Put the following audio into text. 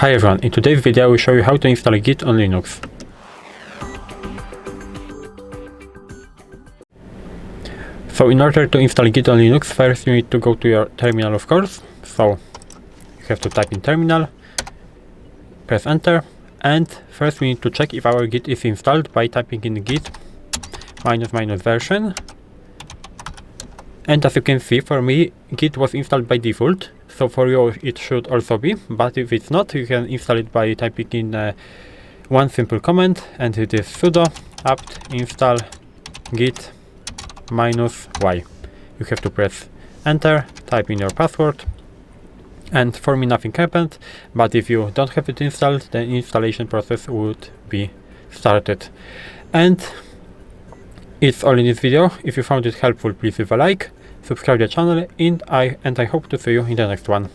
Hi everyone, in today's video I will show you how to install Git on Linux. So in order to install Git on Linux, first you need to go to your terminal, of course. So you have to type in terminal, press enter, and first we need to check if our Git is installed by typing in git ---- version. And as you can see, for me Git was installed by default, so for you it should also be, but if it's not, you can install it by typing in one simple command, and it is sudo apt install git -y. You have to press enter, type in your password, and for me nothing happened, but if you don't have it installed, the installation process would be started. And it's all in this video. If you found it helpful, please leave a like, subscribe to the channel, and I hope to see you in the next one.